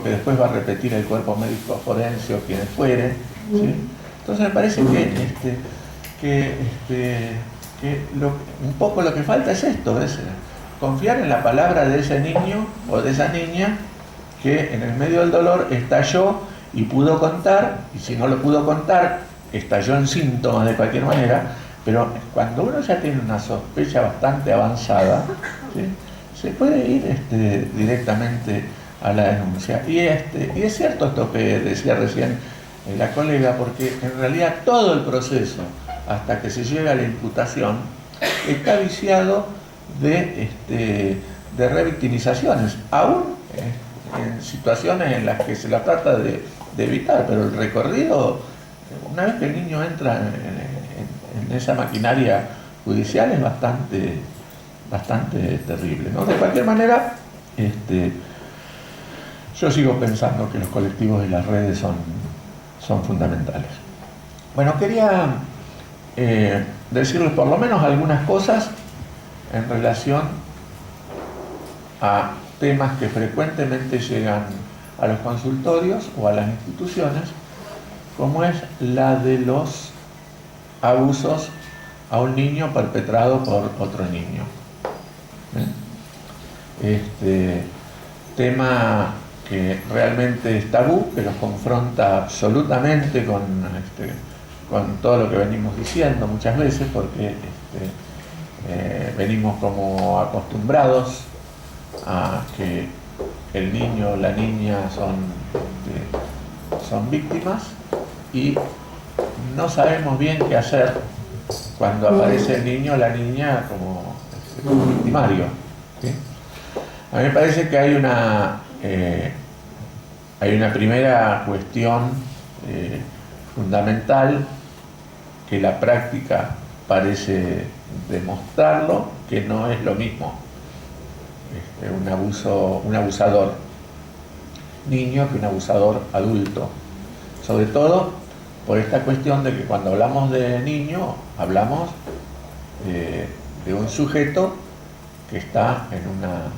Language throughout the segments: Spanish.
que después va a repetir el cuerpo médico forense o quienes fueren, ¿sí? Entonces me parece un poco lo que falta es esto, es confiar en la palabra de ese niño o de esa niña que en el medio del dolor estalló y pudo contar, y si no lo pudo contar, estalló en síntomas de cualquier manera, pero cuando uno ya tiene una sospecha bastante avanzada, ¿sí?, se puede ir directamente a la denuncia. Y es cierto esto que decía recién la colega, porque en realidad todo el proceso, hasta que se llega a la imputación, está viciado de revictimizaciones, aún en situaciones en las que se la trata de evitar, pero el recorrido, una vez que el niño entra en esa maquinaria judicial, es bastante terrible, ¿no? De cualquier manera, yo sigo pensando que los colectivos y las redes son fundamentales. Bueno, quería decirles por lo menos algunas cosas en relación a temas que frecuentemente llegan a los consultorios o a las instituciones, como es la de los abusos a un niño perpetrado por otro niño. Tema que realmente es tabú, que nos confronta absolutamente con todo lo que venimos diciendo muchas veces, porque venimos como acostumbrados a que el niño o la niña son víctimas y no sabemos bien qué hacer cuando aparece el niño o la niña como victimario, ¿sí? A mí me parece que hay una primera cuestión fundamental que la práctica parece demostrarlo, que no es lo mismo un abusador niño que un abusador adulto, sobre todo por esta cuestión de que cuando hablamos de niño hablamos de un sujeto que está en una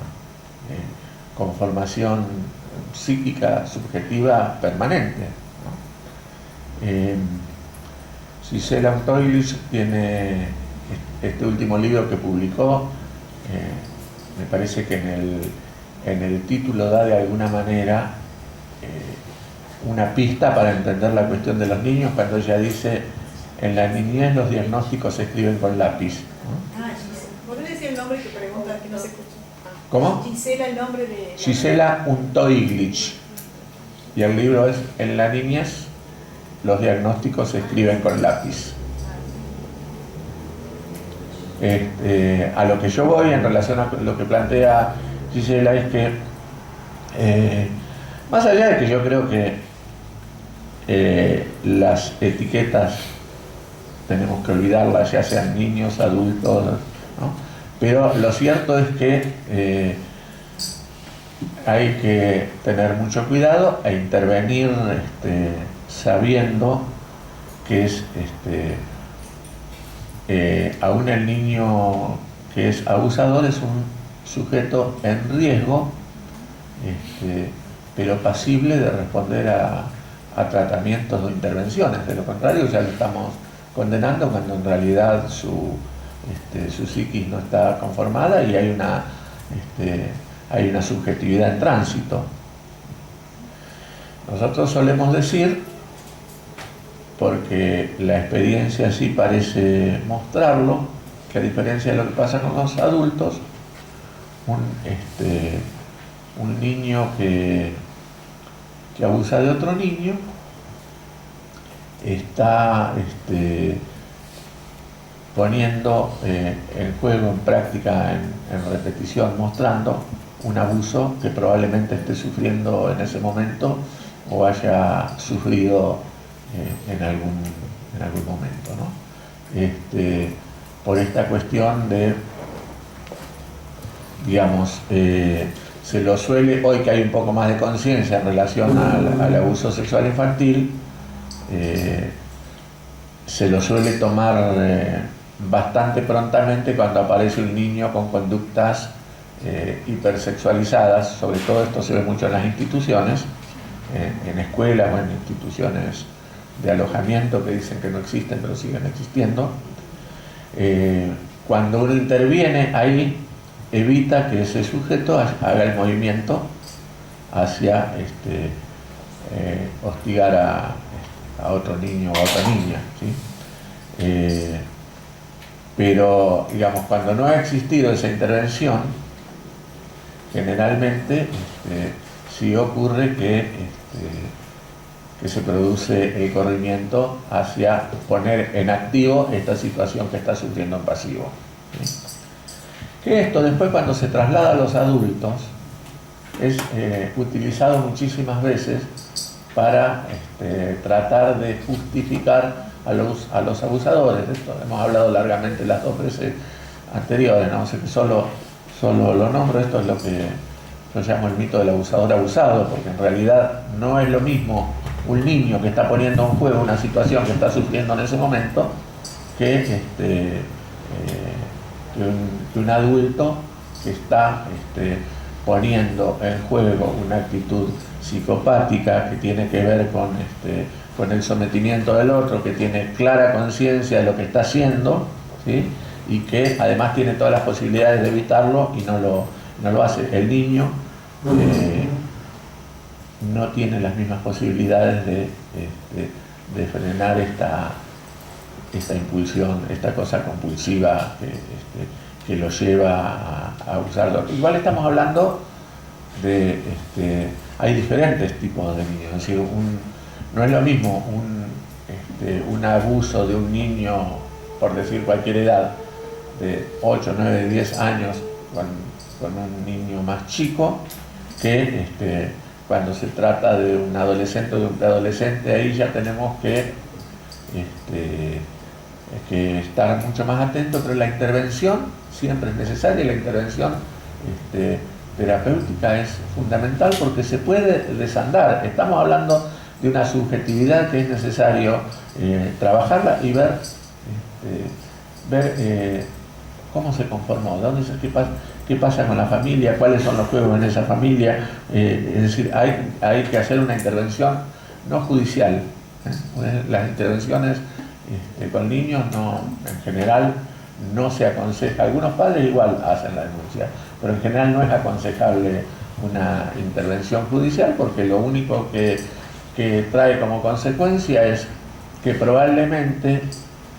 conformación psíquica subjetiva permanente, ¿no? Gisela Untoilich tiene este último libro que publicó, me parece que en el título da de alguna manera una pista para entender la cuestión de los niños, cuando ella dice: en la niñez los diagnósticos se escriben con lápiz, ¿no? ¿Podría decir el nombre que pregunta que no se escucha? ¿Cómo? Gisela, el nombre de... Gisela Untoilich. Y el libro es: en la niñez los diagnósticos se escriben con lápiz. A lo que yo voy en relación a lo que plantea Gisela es que más allá de que yo creo que las etiquetas tenemos que olvidarlas, ya sean niños, adultos, ¿no? Pero lo cierto es que hay que tener mucho cuidado e intervenir sabiendo que es aún el niño que es abusador es un sujeto en riesgo, pero pasible de responder a tratamientos o intervenciones. De lo contrario, ya lo estamos condenando cuando en realidad su psiquis no está conformada y hay una subjetividad en tránsito. Nosotros solemos decir, porque la experiencia sí parece mostrarlo, que a diferencia de lo que pasa con los adultos, un niño que abusa de otro niño está poniendo el juego en práctica, en repetición, mostrando un abuso que probablemente esté sufriendo en ese momento o haya sufrido en algún momento, ¿no? Por esta cuestión de, digamos, se lo suele, hoy que hay un poco más de conciencia en relación al abuso sexual infantil, se lo suele tomar bastante prontamente cuando aparece un niño con conductas hipersexualizadas. Sobre todo esto se ve mucho en las instituciones, en escuelas o en instituciones de alojamiento que dicen que no existen pero siguen existiendo. Cuando uno interviene ahí, evita que ese sujeto haga el movimiento hacia hostigar a otro niño o a otra niña, ¿sí? Pero, digamos, cuando no ha existido esa intervención, generalmente sí ocurre que se produce el corrimiento hacia poner en activo esta situación que está sufriendo en pasivo, ¿sí? Que esto después, cuando se traslada a los adultos, es utilizado muchísimas veces para tratar de justificar a los abusadores. Esto hemos hablado largamente las 2 veces anteriores, ¿no? O sea, que solo lo nombro. Esto es lo que yo llamo el mito del abusador abusado, porque en realidad no es lo mismo un niño que está poniendo en juego una situación que está sufriendo en ese momento que un adulto que está poniendo en juego una actitud psicopática que tiene que ver con el sometimiento del otro, que tiene clara conciencia de lo que está haciendo, ¿sí? Y que además tiene todas las posibilidades de evitarlo y no lo hace. El niño no tiene las mismas posibilidades de frenar esta impulsión, esta cosa compulsiva que lo lleva a usarlo. Igual estamos hablando de, hay diferentes tipos de niños, es decir, no es lo mismo un abuso de un niño, por decir cualquier edad, de 8, 9, 10 años con un niño más chico, que cuando se trata de un adolescente o de un preadolescente. Ahí ya tenemos que estar mucho más atentos, pero la intervención siempre es necesaria, y la intervención terapéutica es fundamental porque se puede desandar. Estamos hablando de una subjetividad que es necesario trabajarla y ver cómo se conformó, qué pasa con la familia, cuáles son los juegos en esa familia. Es decir, hay que hacer una intervención no judicial. Las intervenciones con niños en general no se aconseja. Algunos padres igual hacen la denuncia, pero en general no es aconsejable una intervención judicial, porque lo único que trae como consecuencia es que probablemente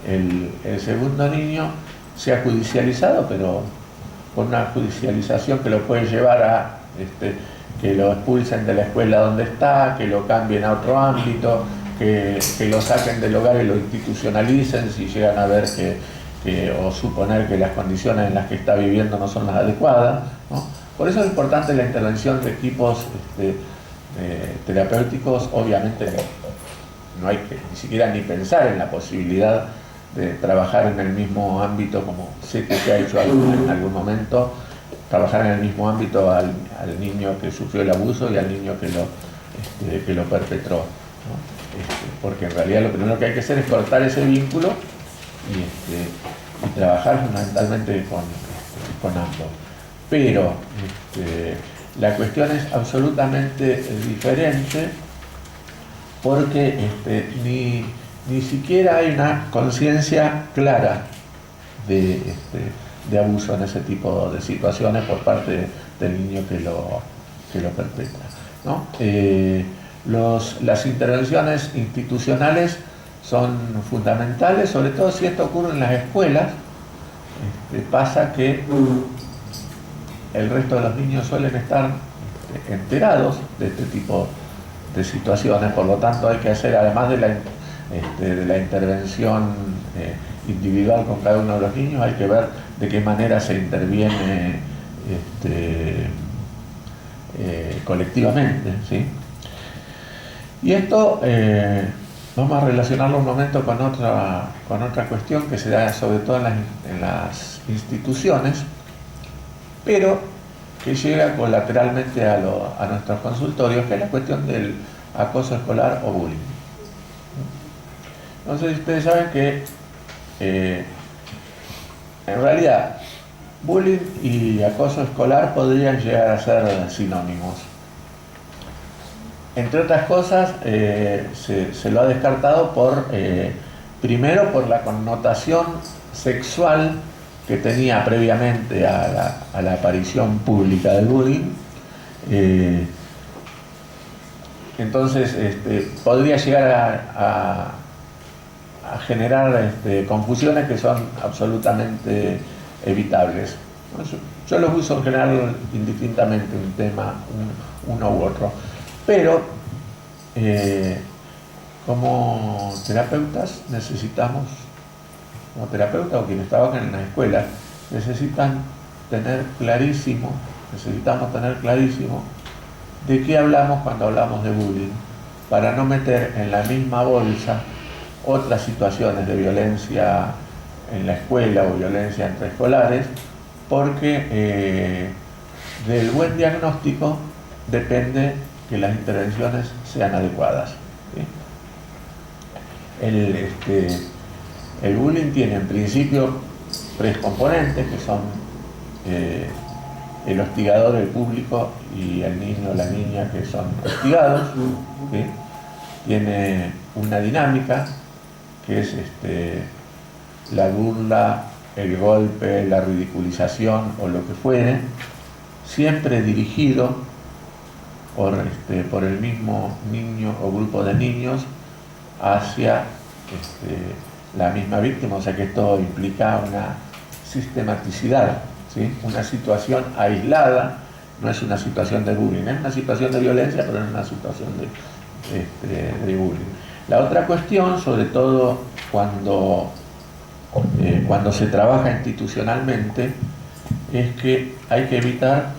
el segundo niño sea judicializado, pero con una judicialización que lo puede llevar a que lo expulsen de la escuela donde está, que lo cambien a otro ámbito, que lo saquen del hogar y lo institucionalicen si llegan a ver o suponer que las condiciones en las que está viviendo no son las adecuadas, ¿no? Por eso es importante la intervención de equipos terapéuticos. Obviamente no hay que ni siquiera ni pensar en la posibilidad de trabajar en el mismo ámbito, como sé que se ha hecho en algún momento, trabajar en el mismo ámbito al niño que sufrió el abuso y al niño que lo perpetró, ¿no? Porque en realidad lo primero que hay que hacer es cortar ese vínculo y trabajar fundamentalmente con ambos. Pero la cuestión es absolutamente diferente, porque ni siquiera hay una conciencia clara de abuso en ese tipo de situaciones por parte del niño que lo perpetra, ¿no? Las intervenciones institucionales son fundamentales, sobre todo si esto ocurre en las escuelas. Pasa que el resto de los niños suelen estar enterados de este tipo de situaciones, por lo tanto hay que hacer, además de la intervención individual con cada uno de los niños, hay que ver de qué manera se interviene colectivamente, ¿sí? Y esto vamos a relacionarlo un momento con otra cuestión que se da sobre todo en las instituciones, pero que llega colateralmente a nuestros consultorios, que es la cuestión del acoso escolar o bullying. Entonces ustedes saben que en realidad bullying y acoso escolar podrían llegar a ser sinónimos. entre otras cosas, se lo ha descartado primero por la connotación sexual que tenía previamente a la aparición pública del bullying. Entonces podría llegar a generar confusiones que son absolutamente evitables. Yo los uso en general indistintamente, un tema, uno u otro. Pero como terapeutas necesitamos, como terapeutas o quienes trabajan en la escuela, necesitamos tener clarísimo de qué hablamos cuando hablamos de bullying, para no meter en la misma bolsa otras situaciones de violencia en la escuela o violencia entre escolares, porque del buen diagnóstico depende que las intervenciones sean adecuadas, ¿sí? El bullying tiene en principio tres componentes, que son el hostigador, el público, y el niño o la niña que son hostigados, ¿sí? Tiene una dinámica que es la burla, el golpe, la ridiculización o lo que fuere, siempre dirigido por el mismo niño o grupo de niños hacia la misma víctima. O sea que esto implica una sistematicidad, ¿sí? Una situación aislada, no es una situación de bullying, es una situación de violencia, pero no es una situación de bullying. La otra cuestión, sobre todo cuando se trabaja institucionalmente, es que hay que evitar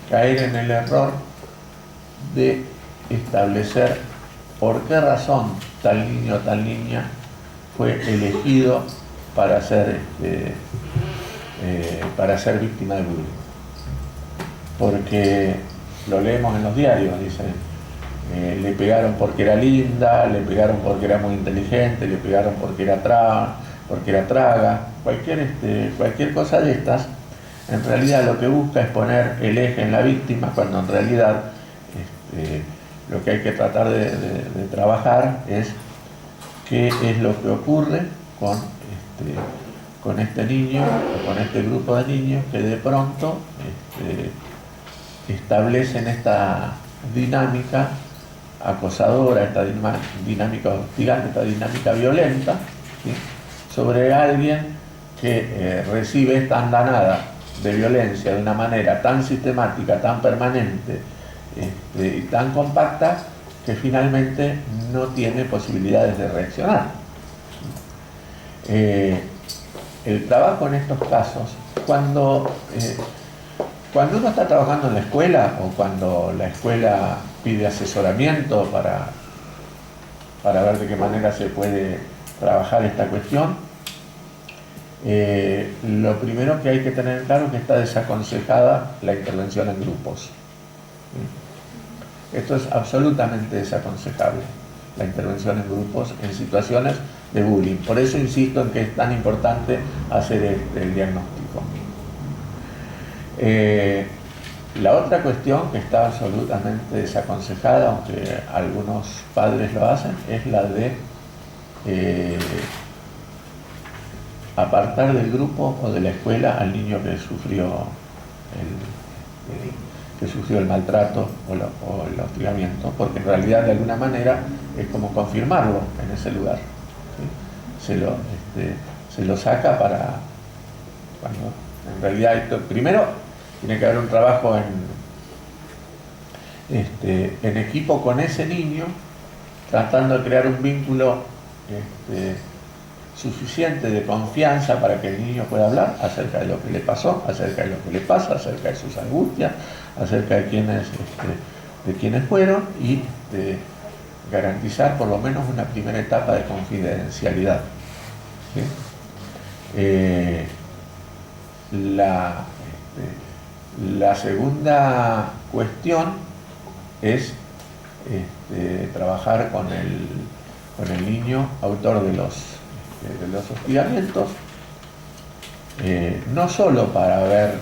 caer en el error de establecer por qué razón tal niño o tal niña fue elegido para ser víctima de bullying. Porque lo leemos en los diarios, dicen, le pegaron porque era linda, le pegaron porque era muy inteligente, le pegaron porque era traga, cualquier cosa de estas. En realidad lo que busca es poner el eje en la víctima, cuando en realidad lo que hay que tratar de trabajar es qué es lo que ocurre con este niño o con este grupo de niños que de pronto establecen esta dinámica acosadora, esta dinámica hostigante, esta dinámica violenta, ¿sí? Sobre alguien que recibe esta andanada de violencia de una manera tan sistemática, tan permanente y tan compacta, que finalmente no tiene posibilidades de reaccionar. El trabajo en estos casos, cuando uno está trabajando en la escuela o cuando la escuela pide asesoramiento para ver de qué manera se puede trabajar esta cuestión, lo primero que hay que tener claro es que está desaconsejada la intervención en grupos. Esto es absolutamente desaconsejable, la intervención en grupos en situaciones de bullying. Por eso insisto en que es tan importante hacer el diagnóstico. La otra cuestión que está absolutamente desaconsejada, aunque algunos padres lo hacen, es la de apartar del grupo o de la escuela al niño que sufrió el maltrato o el hostigamiento, porque en realidad de alguna manera es como confirmarlo en ese lugar, ¿sí? Se lo saca para cuando en realidad primero tiene que haber un trabajo en equipo con ese niño, tratando de crear un vínculo suficiente de confianza para que el niño pueda hablar acerca de lo que le pasó, acerca de lo que le pasa, acerca de sus angustias, acerca de quiénes fueron, y garantizar por lo menos una primera etapa de confidencialidad, ¿sí? La segunda cuestión es trabajar con el niño autor de los hostigamientos, no solo para ver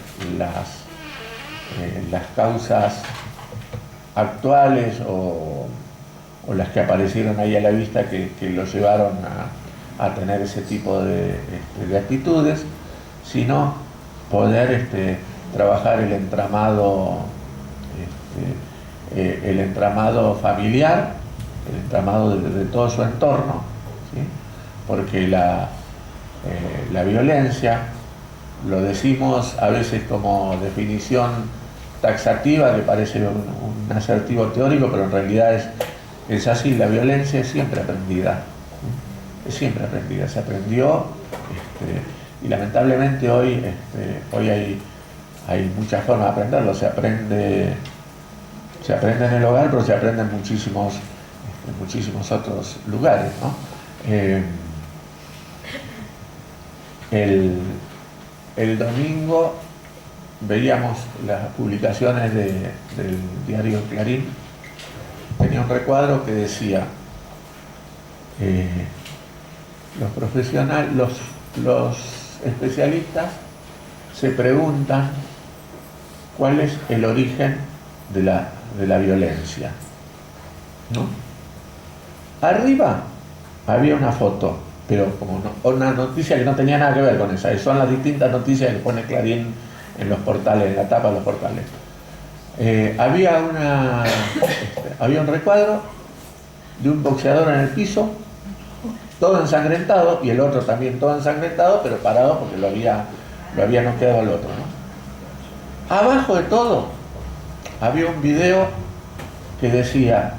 las causas actuales o las que aparecieron ahí a la vista que lo llevaron a tener ese tipo de actitudes, sino poder trabajar el entramado familiar, el entramado de todo su entorno, ¿sí? Porque la violencia, lo decimos a veces como definición taxativa, que parece un asertivo teórico, pero en realidad es así. La violencia es siempre aprendida, ¿sí? Es siempre aprendida, se aprendió, y lamentablemente hoy hay muchas formas de aprenderlo. Se aprende en el hogar, pero se aprende en muchísimos otros lugares, ¿no? El domingo veíamos las publicaciones del diario Clarín. Tenía un recuadro que decía: los profesionales, los especialistas se preguntan cuál es el origen de la violencia, ¿no? Arriba había una foto, pero como una noticia que no tenía nada que ver con esa. Son las distintas noticias que pone Clarín en los portales, en la tapa de los portales. Había un recuadro de un boxeador en el piso, todo ensangrentado, y el otro también todo ensangrentado, pero parado porque lo había noqueado al otro, ¿no? Abajo de todo había un video que decía: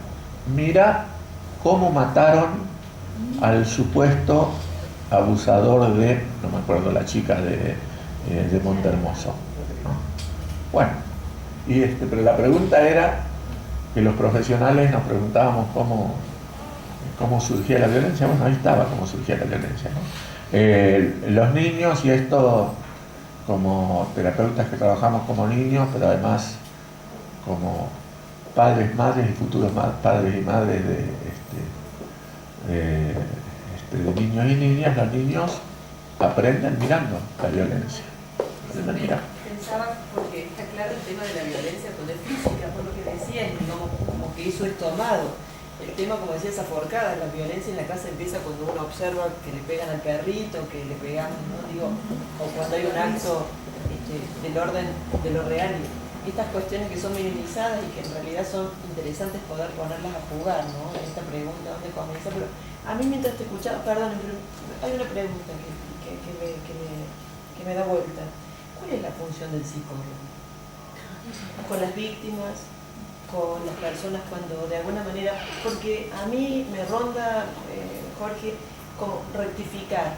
mira cómo mataron al supuesto abusador de, no me acuerdo, la chica de Montehermoso, ¿no? Bueno, pero la pregunta era que los profesionales nos preguntábamos cómo surgía la violencia. Bueno, ahí estaba cómo surgía la violencia, ¿no? Los niños, y esto como terapeutas que trabajamos como niños, pero además como padres, madres y futuros padres y madres de niños y niñas, los niños aprenden mirando la violencia. Pensaba, porque está claro el tema de la violencia cuando es física, por lo que decías, digamos, como que eso es tomado. El tema, como decías, aforcada, la violencia en la casa empieza cuando uno observa que le pegan al perrito, que le pegamos, ¿no? Digo, o cuando hay un acto del orden de lo real. Y estas cuestiones que son minimizadas y que en realidad son interesantes poder ponerlas a jugar, ¿no? En esta pregunta, ¿dónde comienza? Pero a mí mientras te escuchaba, perdón, hay una pregunta que me da vuelta. ¿Cuál es la función del psicólogo? Con las víctimas, con las personas cuando de alguna manera, porque a mí me ronda, Jorge, como rectificar.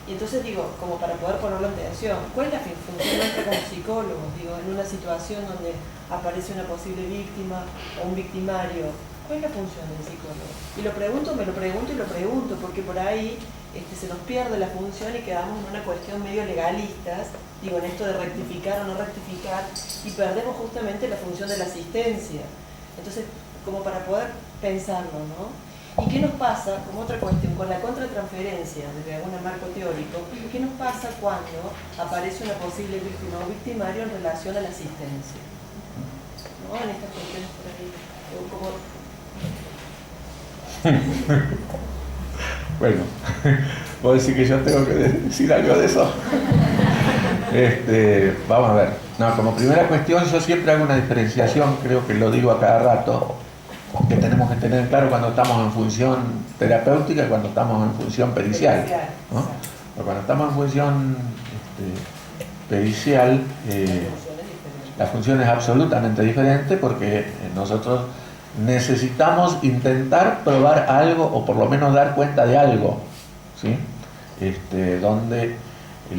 Y entonces digo, como para poder ponerlo en tensión, ¿cuál es la función nuestra como psicólogos? Digo, en una situación donde aparece una posible víctima o un victimario, ¿cuál es la función del psicólogo? Y lo pregunto, me lo pregunto y lo pregunto, porque por ahí se nos pierde la función y quedamos en una cuestión medio legalistas, digo, en esto de rectificar o no rectificar, y perdemos justamente la función de la asistencia. Entonces, como para poder pensarlo, ¿no? ¿Y qué nos pasa, como otra cuestión, con la contratransferencia desde algún marco teórico? ¿Qué nos pasa cuando aparece una posible víctima o victimario en relación a la asistencia? ¿No? En estas cuestiones por ahí. Bueno, ¿puedo decir que yo tengo que decir algo de eso? Vamos a ver. No, como primera cuestión, yo siempre hago una diferenciación, creo que lo digo a cada rato, que tenemos que tener claro cuando estamos en función terapéutica y cuando estamos en función pericial, ¿no? Pero cuando estamos en función pericial, la función es absolutamente diferente, porque nosotros necesitamos intentar probar algo, o por lo menos dar cuenta de algo, ¿sí? Donde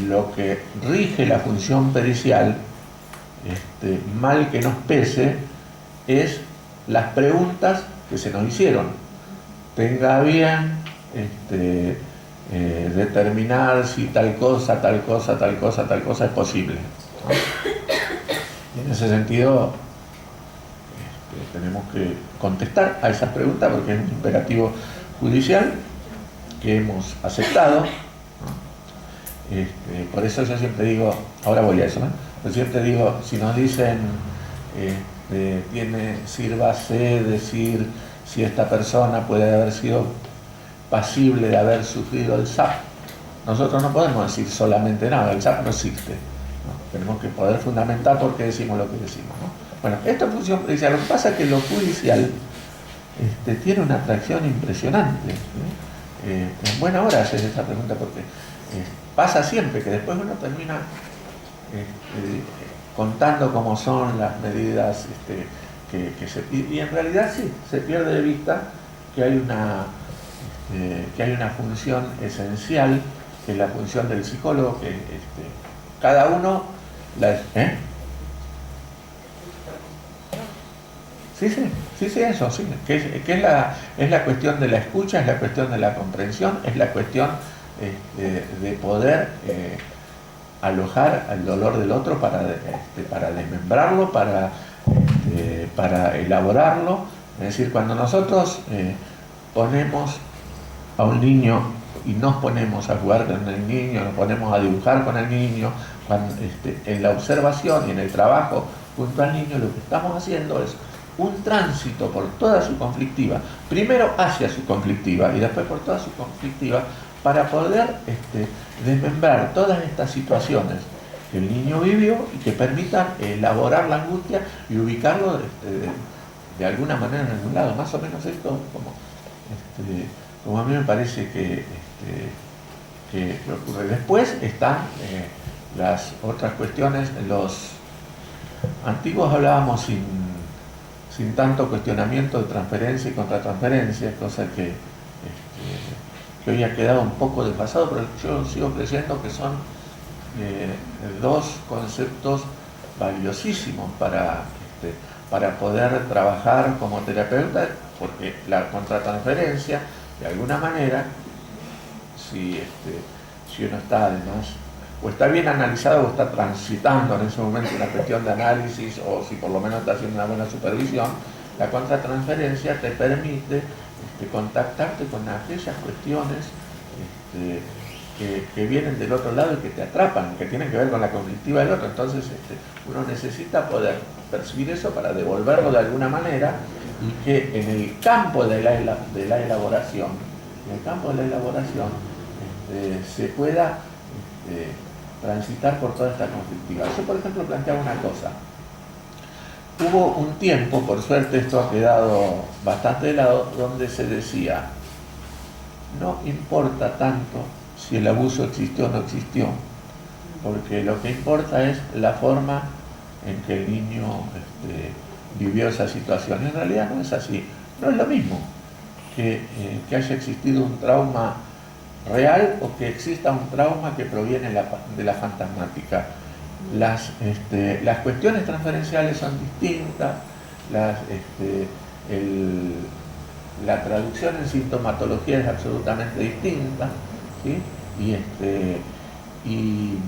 lo que rige la función pericial, mal que nos pese, es las preguntas que se nos hicieron. Tenga bien determinar si tal cosa es posible, ¿no? Y en ese sentido tenemos que contestar a esas preguntas, porque es un imperativo judicial que hemos aceptado, ¿no? Por eso yo siempre digo, ahora voy a eso, ¿no? Yo siempre digo, si nos dicen sírvase decir si esta persona puede haber sido pasible de haber sufrido el SAP. Nosotros no podemos decir solamente nada, el SAP no existe, ¿no? Tenemos que poder fundamentar por qué decimos lo que decimos, ¿no? Bueno, esta función judicial, lo que pasa es que lo judicial tiene una atracción impresionante, ¿sí? En buena hora hacer esta pregunta porque pasa siempre que después uno termina contando cómo son las medidas que se piden, y en realidad sí, se pierde de vista que hay una función esencial, que es la función del psicólogo, que cada uno Sí, eso, sí, que es la cuestión de la escucha, es la cuestión de la comprensión, es la cuestión de poder alojar al dolor del otro para desmembrarlo, para elaborarlo. Es decir, cuando nosotros ponemos a un niño y nos ponemos a jugar con el niño, nos ponemos a dibujar con el niño, en la observación y en el trabajo junto al niño, lo que estamos haciendo es un tránsito por toda su conflictiva, primero hacia su conflictiva y después por toda su conflictiva, para poder desmembrar todas estas situaciones que el niño vivió y que permitan elaborar la angustia y ubicarlo de alguna manera en algún lado. Más o menos esto como a mí me parece que ocurre. Después están las otras cuestiones. Los antiguos hablábamos sin tanto cuestionamiento de transferencia y contratransferencia, cosa que hoy ha quedado un poco desfasado, pero yo sigo creyendo que son dos conceptos valiosísimos para poder trabajar como terapeuta, porque la contratransferencia, de alguna manera, si uno está además, o está bien analizado o está transitando en ese momento una cuestión de análisis, o si por lo menos está haciendo una buena supervisión, la contratransferencia te permite contactarte con aquellas cuestiones que vienen del otro lado y que te atrapan, que tienen que ver con la conflictiva del otro. Entonces uno necesita poder percibir eso para devolverlo de alguna manera, y que en el campo de la elaboración, se pueda transitar por toda esta conflictiva. Yo, por ejemplo, planteaba una cosa. Hubo un tiempo, por suerte esto ha quedado bastante de lado, donde se decía: no importa tanto si el abuso existió o no existió, porque lo que importa es la forma en que el niño vivió esa situación. En realidad no es así. No es lo mismo que haya existido un trauma real o que exista un trauma que proviene de la fantasmática. Las cuestiones transferenciales son distintas, la traducción en sintomatología es absolutamente distinta, ¿sí? Y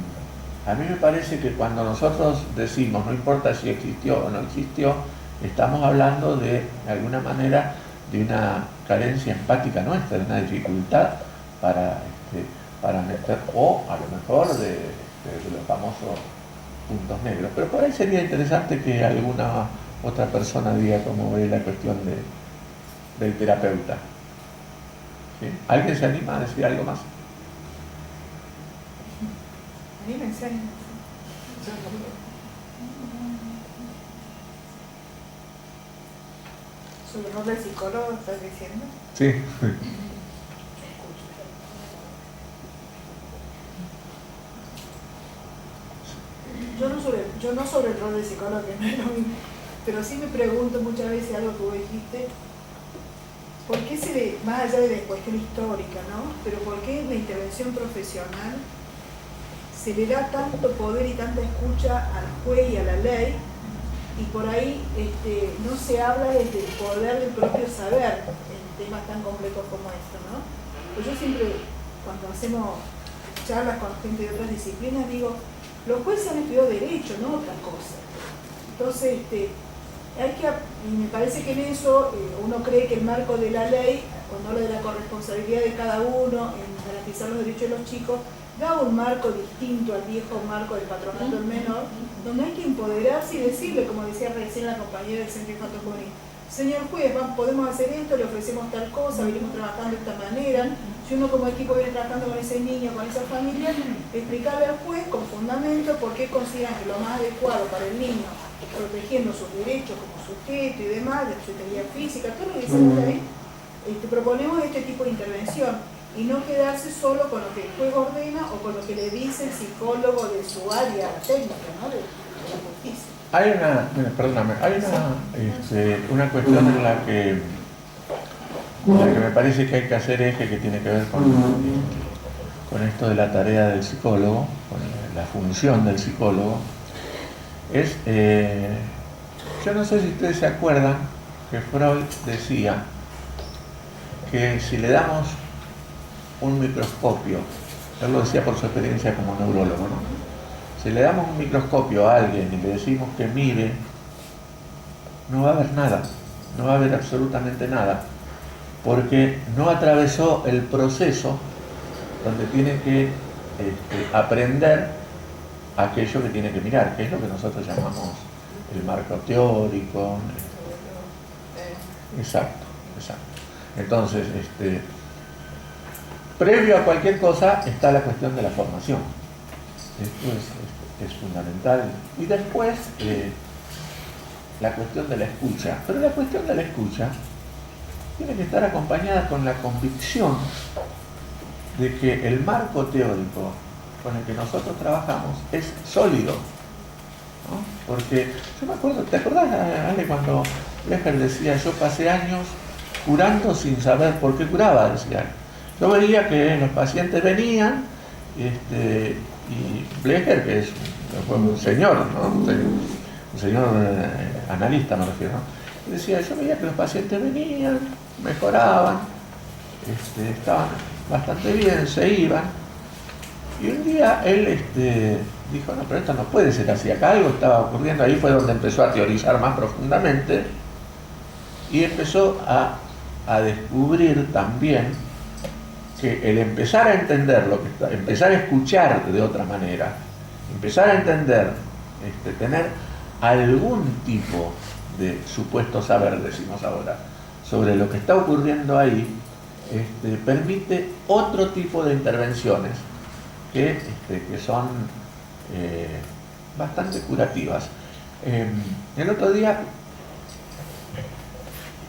a mí me parece que cuando nosotros decimos no importa si existió o no existió, estamos hablando de alguna manera de una carencia empática nuestra, de una dificultad para meter, o a lo mejor de los famosos puntos negros. Pero por ahí sería interesante que alguna otra persona diga cómo ve la cuestión del terapeuta. ¿Sí? ¿Alguien se anima a decir algo más? Anímense. ¿Sobre el rol del psicólogo estás diciendo? Sí. Yo no sobre el rol del psicólogo, que no es lo mismo, pero sí me pregunto muchas veces algo que vos dijiste: ¿por qué más allá de la cuestión histórica, ¿no? Pero por qué en la intervención profesional se le da tanto poder y tanta escucha al juez y a la ley, y por ahí no se habla desde el poder del propio saber en temas tan complejos como esto, ¿no? Pues yo siempre, cuando hacemos charlas con gente de otras disciplinas, digo: los jueces han estudiado derecho, no otra cosa. Entonces, y me parece que en eso uno cree que el marco de la ley cuando habla de la corresponsabilidad de cada uno en garantizar los derechos de los chicos, da un marco distinto al viejo marco del patronato del menor, donde hay que empoderarse y decirle, como decía recién la compañera del Centro Infanto Juvenil, señor juez, podemos hacer esto, le ofrecemos tal cosa, venimos trabajando de esta manera. Si uno como equipo viene trabajando con ese niño, con esa familia, explicarle al juez con fundamento por qué consideran que lo más adecuado para el niño, protegiendo sus derechos como sujeto y demás, de su integridad física, todo lo que dice la ley, proponemos este tipo de intervención y no quedarse solo con lo que el juez ordena o con lo que le dice el psicólogo de su área técnica, ¿no? de la justicia. Hay una cuestión en la que me parece que hay que hacer eje, que tiene que ver con esto de la tarea del psicólogo, con la función del psicólogo. Yo no sé si ustedes se acuerdan que Freud decía que si le damos un microscopio, él lo decía por su experiencia como neurólogo, ¿no? Si le damos un microscopio a alguien y le decimos que mire, no va a haber nada, no va a haber absolutamente nada, porque no atravesó el proceso donde tiene que aprender aquello que tiene que mirar, que es lo que nosotros llamamos el marco teórico. Exacto. Entonces, previo a cualquier cosa está la cuestión de la formación. Esto es fundamental. Y después la cuestión de la escucha. Pero la cuestión de la escucha tiene que estar acompañada con la convicción de que el marco teórico con el que nosotros trabajamos es sólido, ¿no? Porque yo me acuerdo, ¿te acordás, Ale, cuando Blecher decía, yo pasé años curando sin saber por qué curaba? Decía, yo veía que los pacientes venían y Blecher, que es un señor, ¿no? Un señor analista me refiero, ¿no? Decía, yo veía que los pacientes venían, mejoraban, estaban bastante bien, se iban, y un día él dijo, no, pero esto no puede ser así, acá algo estaba ocurriendo. Ahí fue donde empezó a teorizar más profundamente y empezó a descubrir también que el empezar a entender lo que está, empezar a escuchar de otra manera, empezar a entender, tener algún tipo de supuesto saber, decimos ahora, sobre lo que está ocurriendo ahí, permite otro tipo de intervenciones que son bastante curativas. El otro día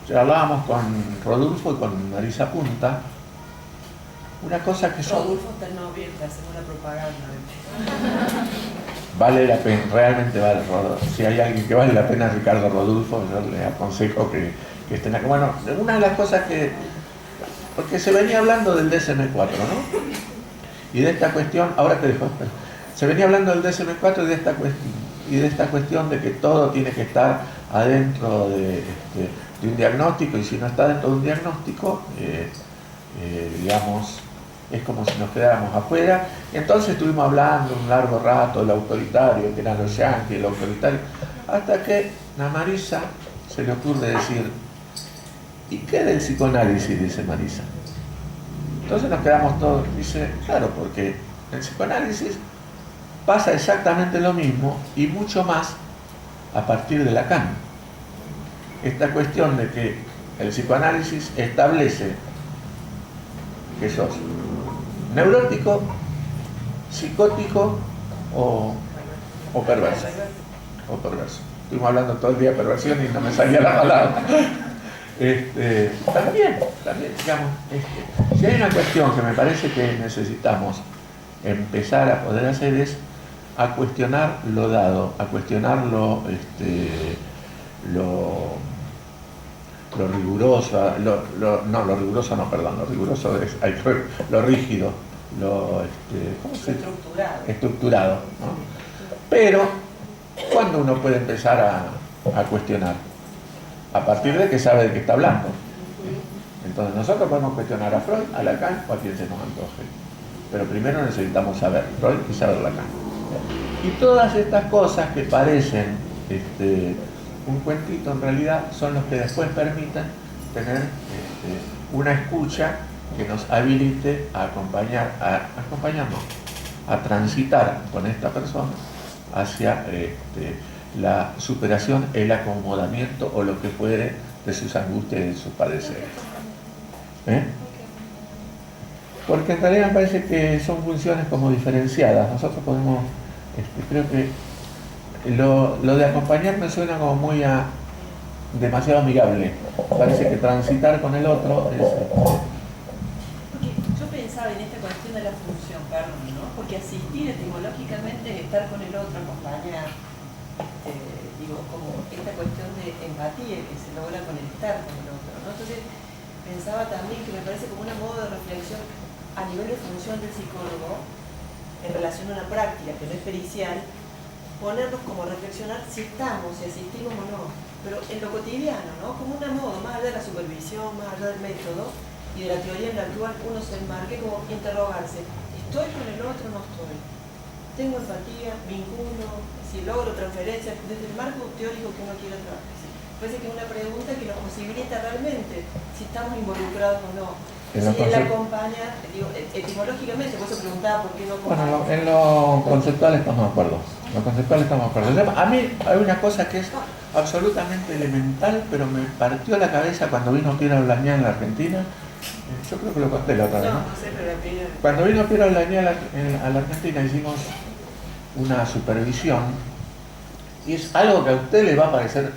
hablábamos con Rodolfo y con Marisa Punta, una cosa que son... Rodolfo está en noviembre, hacemos una propaganda. Vale la pena, realmente vale, Rodolfo. Si hay alguien que vale la pena, Ricardo Rodolfo, yo le aconsejo que estén acá. Bueno, una de las cosas que... Porque se venía hablando del DSM-4, ¿no? Y de esta cuestión, ahora te dejo, se venía hablando del DSM-4 y de esta cuestión de que todo tiene que estar adentro de un diagnóstico, y si no está dentro de un diagnóstico, digamos, es como si nos quedáramos afuera. Y entonces estuvimos hablando un largo rato del autoritario, que eran los yanquis, el autoritario, hasta que a Marisa se le ocurre decir, ¿y qué del psicoanálisis? Dice Marisa. Entonces nos quedamos todos, dice, claro, porque el psicoanálisis pasa exactamente lo mismo y mucho más a partir de Lacan. Esta cuestión de que el psicoanálisis establece que sos neurótico, psicótico o perverso. Estuvimos hablando todo el día de perversión y no me salía la palabra. También, digamos, si hay una cuestión que me parece que necesitamos empezar a poder hacer es a cuestionar lo dado, a cuestionar lo riguroso, lo riguroso es lo rígido, ¿cómo se dice? Estructurado, ¿no? Pero, ¿cuándo uno puede empezar a cuestionar? A partir de que sabe de qué está hablando. Entonces nosotros podemos cuestionar a Freud, a Lacan o a quien se nos antoje. Pero primero necesitamos saber Freud y saber Lacan. Y todas estas cosas que parecen un cuentito, en realidad son los que después permiten tener una escucha que nos habilite a acompañarnos, a transitar con esta persona hacia la superación, el acomodamiento o lo que fuere de sus angustias y de sus padeceres. Porque en realidad me parece que son funciones como diferenciadas. Nosotros podemos, creo que lo de acompañar me suena como muy demasiado amigable. Parece que transitar con el otro es... Porque yo pensaba en esta cuestión de la función, perdón, ¿no? Porque asistir etimológicamente es estar con el otro, acompañar, digo, como esta cuestión de empatía que se logra con el estar con el otro, ¿no? Entonces pensaba también que me parece como un modo de reflexión a nivel de función del psicólogo en relación a una práctica que no es pericial, ponernos como a reflexionar si estamos, si asistimos o no, pero en lo cotidiano, ¿no? Como un modo, más allá de la supervisión, más allá del método y de la teoría en la cual uno se enmarque, como interrogarse, ¿estoy con el otro o no estoy? ¿Tengo empatía? ¿Vinculo? Si logro transferencias desde el marco teórico que uno quiera trabajar. Parece que es una pregunta que nos posibilita realmente si estamos involucrados o no. Si él acompaña, digo, etimológicamente, por eso preguntaba por qué no acompaña. Bueno, en lo conceptual estamos de acuerdo. A mí hay una cosa que es absolutamente elemental, pero me partió la cabeza cuando vino Piero Blañá en la Argentina. Yo creo que lo conté la otra vez, ¿no? No sé, pero la primera. Cuando vino Piero Blañá a la Argentina hicimos una supervisión, y es algo que a usted le va a parecer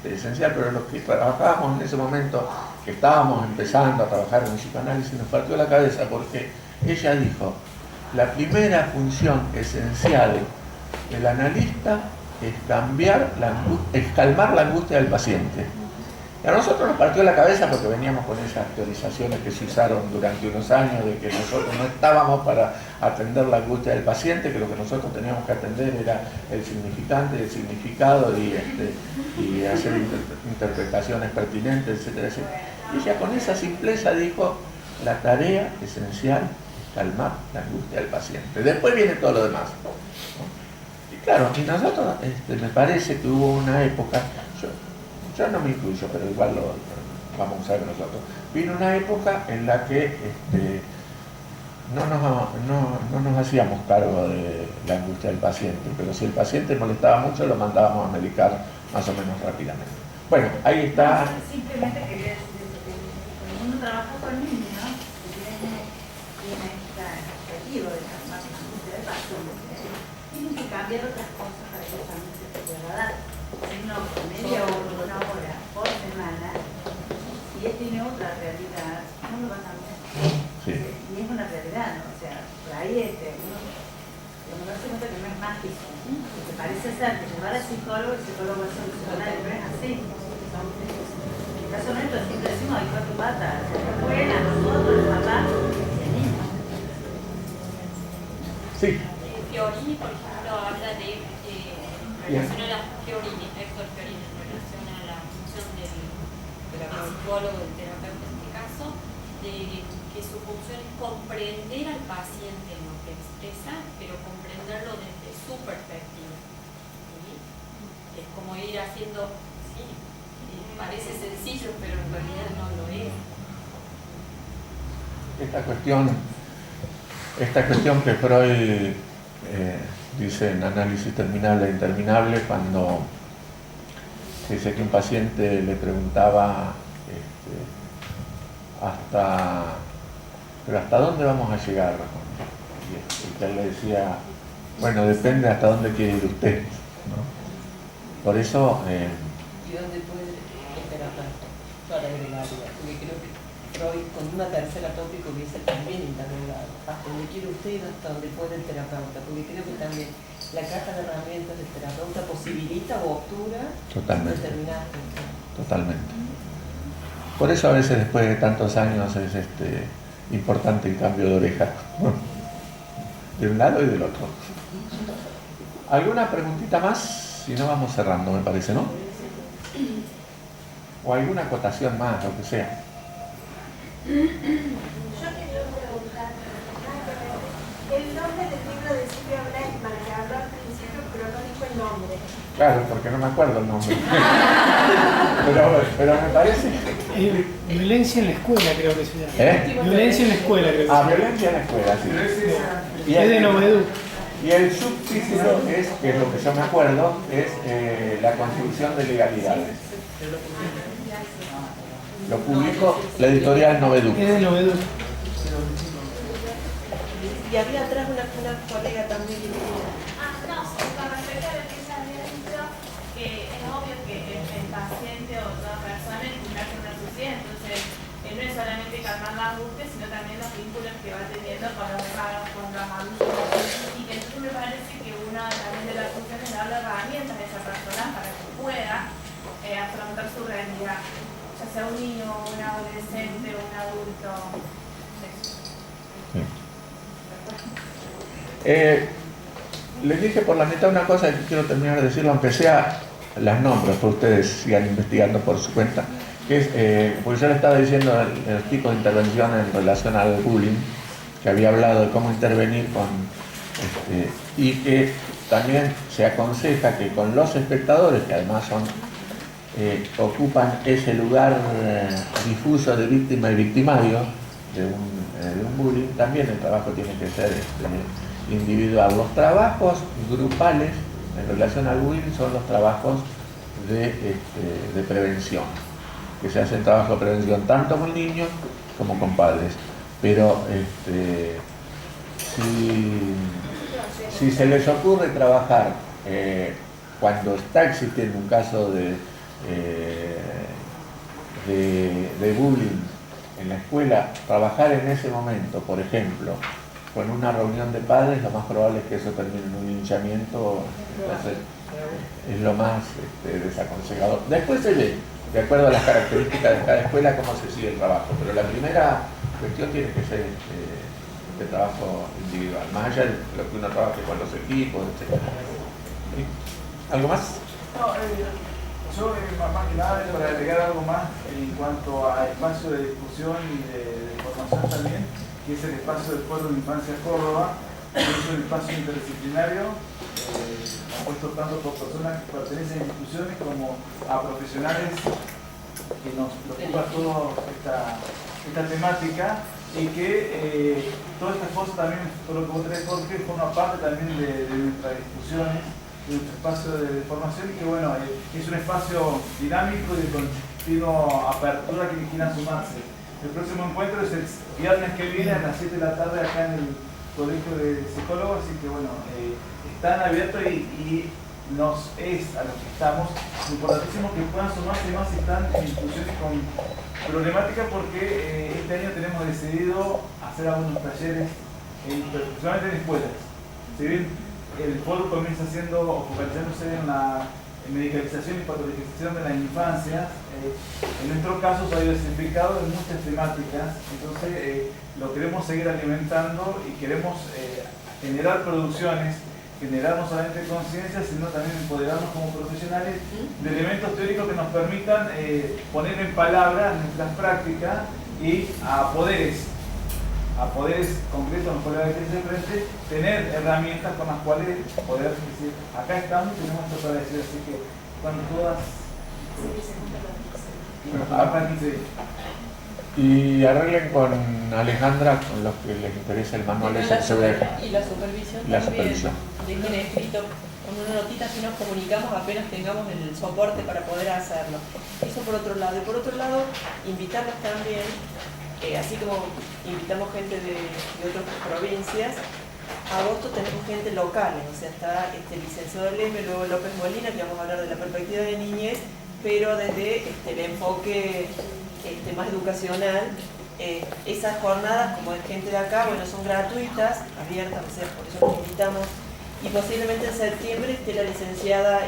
esencial, pero los que trabajábamos en ese momento, que estábamos empezando a trabajar en el psicoanálisis, nos partió la cabeza porque ella dijo: la primera función esencial del analista es calmar la angustia del paciente. Y a nosotros nos partió la cabeza porque veníamos con esas teorizaciones que se usaron durante unos años de que nosotros no estábamos para atender la angustia del paciente, que lo que nosotros teníamos que atender era el significante, el significado y hacer interpretaciones pertinentes, etcétera, etcétera. Y ella con esa simpleza dijo: la tarea esencial es calmar la angustia del paciente. Después viene todo lo demás. Y claro, y nosotros, me parece que hubo una época, yo no me incluyo, pero igual lo vamos a usar nosotros. Vino una época en la que no nos hacíamos cargo de la angustia del paciente, pero si el paciente molestaba mucho lo mandábamos a medicar más o menos rápidamente. Bueno, ahí está. Simplemente quería decir eso, que cuando uno trabaja con niños, que tiene este objetivo de calmar la angustia del paciente, tienen que cambiar otras cosas para que el paciente se pueda dar. Si no, media hora, una hora por semana, si él tiene otra realidad, no lo va a cambiar. Sí. Y es una realidad, ¿no? O sea, por ahí uno darse cuenta que no es mágico. Porque parece ser que llevar al psicólogo, el psicólogo va a solucionar, pero es así. En el caso nuestro siempre decimos: hay cuatro patas, la escuela, nosotros, el papá y el niño. Sí. Fiorini, por ejemplo, habla de relación a la Fiorini, Héctor Fiorini, en relación a la función del psicólogo, del terapeuta en este caso, de que su función es comprender al paciente en lo que expresa, pero comprenderlo desde su perspectiva. ¿Sí? Es como ir haciendo, sí, parece sencillo, pero en realidad no lo es. Esta cuestión que Freud dice en Análisis Terminable e Interminable, cuando dice que un paciente le preguntaba ¿pero hasta dónde vamos a llegar? Y que él le decía: bueno, depende hasta dónde quiere ir usted, ¿no? Por eso... ¿Y dónde puede esperar para agregar? Porque creo que Freud, con una tercera tópico, dice también interrogado: hasta donde quiere usted y hasta donde puede el terapeuta. Porque creo que también la caja de herramientas del terapeuta posibilita o obtura determinadas funciones. Totalmente. Por eso a veces después de tantos años es importante el cambio de oreja, de un lado y del otro. ¿Alguna preguntita más? Si no, vamos cerrando, me parece, ¿no? O alguna acotación más, lo que sea. Yo quería preguntar, el nombre del libro de Silvia Blackman, que habló al principio, pero no dijo el nombre. Claro, porque no me acuerdo el nombre. pero me parece... Violencia en la escuela creo que se llama. Violencia en la escuela creo que se llama. Violencia en la escuela, sí. Es de Novedú. Y el subtítulo es, que es lo que yo me acuerdo, es la construcción de legalidades. Lo publicó la editorial Novedú. Es de Novedú. Y había atrás una colega también que quería... No, con respecto a lo que se había dicho, que es obvio que el paciente o toda persona es una sociedad, entonces no es solamente calmar la angustia, sino también los vínculos que va teniendo con los demás, con los adultos. Y que entonces me parece que una también de las funciones es darle herramientas a esa persona para que pueda afrontar su realidad, ya sea un niño, un adolescente, un adulto. Les dije por la mitad una cosa que quiero terminar de decirlo, aunque sea las nombres, para ustedes sigan investigando por su cuenta, que es, porque yo le estaba diciendo el tipo de intervención en relación al bullying, que había hablado de cómo intervenir y que también se aconseja que con los espectadores, que además ocupan ese lugar difuso de víctima y victimario de un bullying, también el trabajo tiene que ser individual. Los trabajos grupales en relación al bullying son los trabajos de prevención, que se hacen trabajo de prevención tanto con niños como con padres. Pero si se les ocurre trabajar cuando está existiendo un caso de bullying en la escuela, trabajar en ese momento, por ejemplo, con una reunión de padres, lo más probable es que eso termine en un linchamiento. Entonces es lo más desaconsejador. Después se ve, de acuerdo a las características de cada escuela, cómo se sigue el trabajo, pero la primera cuestión tiene que ser de trabajo individual, más allá de lo que uno trabaje con los equipos, etc. ¿Algo más? No, yo más que nada para agregar algo más en cuanto a espacio de discusión y de formación también, que es el espacio del Foro de Infancia Córdoba, que es un espacio interdisciplinario compuesto tanto por personas que pertenecen a instituciones como a profesionales que nos preocupa toda esta temática, y que todas estas cosas también, por lo que vos tenés, Jorge, forma parte también de nuestras discusiones, de nuestro espacio de formación, y que bueno, es un espacio dinámico y de continua apertura que quieran sumarse. El próximo encuentro es el viernes que viene a las 7 de la tarde acá en el Colegio de Psicólogos, así que bueno, están abiertos y nos es a los que estamos importantísimo que puedan sumarse más si están en instituciones con problemática, porque este año tenemos decidido hacer algunos talleres, principalmente en escuelas. Si bien el foro comienza focalizándose en la medicalización y patologización de la infancia, en nuestro caso se ha diversificado en muchas temáticas, entonces lo queremos seguir alimentando y queremos generar producciones, generar no solamente conciencia, sino también empoderarnos como profesionales de elementos teóricos que nos permitan poner en palabras nuestras prácticas y a poderes concretos, nos podemos decir de frente, tener herramientas con las cuales poder decir, acá estamos y tenemos esto para decir, así que están todas. Y arreglen con Alejandra, con los que les interesa el manual ese sobre... Y la supervisión la también. supervisión. Dejen escrito con una notita si nos comunicamos apenas tengamos el soporte para poder hacerlo. Eso por otro lado. Y por otro lado, invitarlos también, así como invitamos gente de otras provincias, agosto tenemos gente local, o sea, está el licenciado Leme, luego López Molina, que vamos a hablar de la perspectiva de niñez, pero desde el enfoque más educacional. Esas jornadas, como es gente de acá, bueno, son gratuitas, abiertas, o sea, por eso los invitamos. Y posiblemente en septiembre esté la licenciada,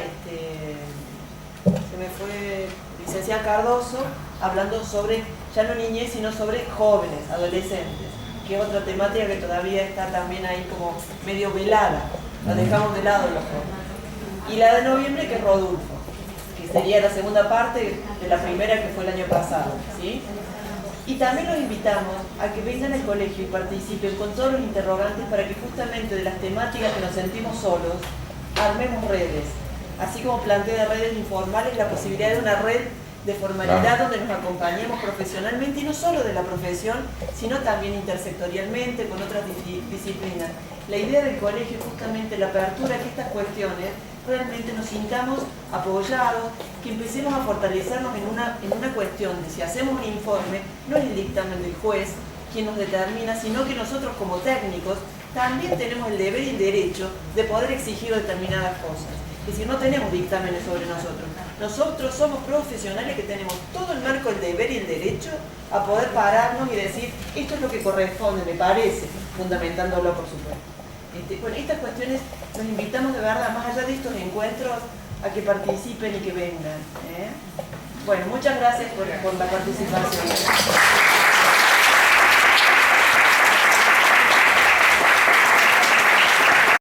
licenciada Cardoso, hablando sobre, ya no niñez, sino sobre jóvenes, adolescentes, que es otra temática que todavía está también ahí como medio velada, la dejamos de lado los jóvenes. Y la de noviembre, que es Rodulfo, que sería la segunda parte de la primera que fue el año pasado, ¿sí? Y también los invitamos a que vengan al colegio y participen con todos los interrogantes para que justamente de las temáticas que nos sentimos solos, armemos redes, así como plantea redes informales, la posibilidad de una red de formalidad donde nos acompañemos profesionalmente, y no solo de la profesión, sino también intersectorialmente con otras disciplinas. La idea del colegio es justamente la apertura a que estas cuestiones realmente nos sintamos apoyados, que empecemos a fortalecernos en una cuestión de si hacemos un informe, no es el dictamen del juez quien nos determina, sino que nosotros como técnicos también tenemos el deber y el derecho de poder exigir determinadas cosas. Es decir, no tenemos dictámenes sobre nosotros. Nosotros somos profesionales que tenemos todo el marco del deber y el derecho a poder pararnos y decir, esto es lo que corresponde, me parece, fundamentándolo por supuesto. Bueno, estas cuestiones los invitamos de verdad, más allá de estos encuentros, a que participen y que vengan. Bueno, muchas gracias por la participación.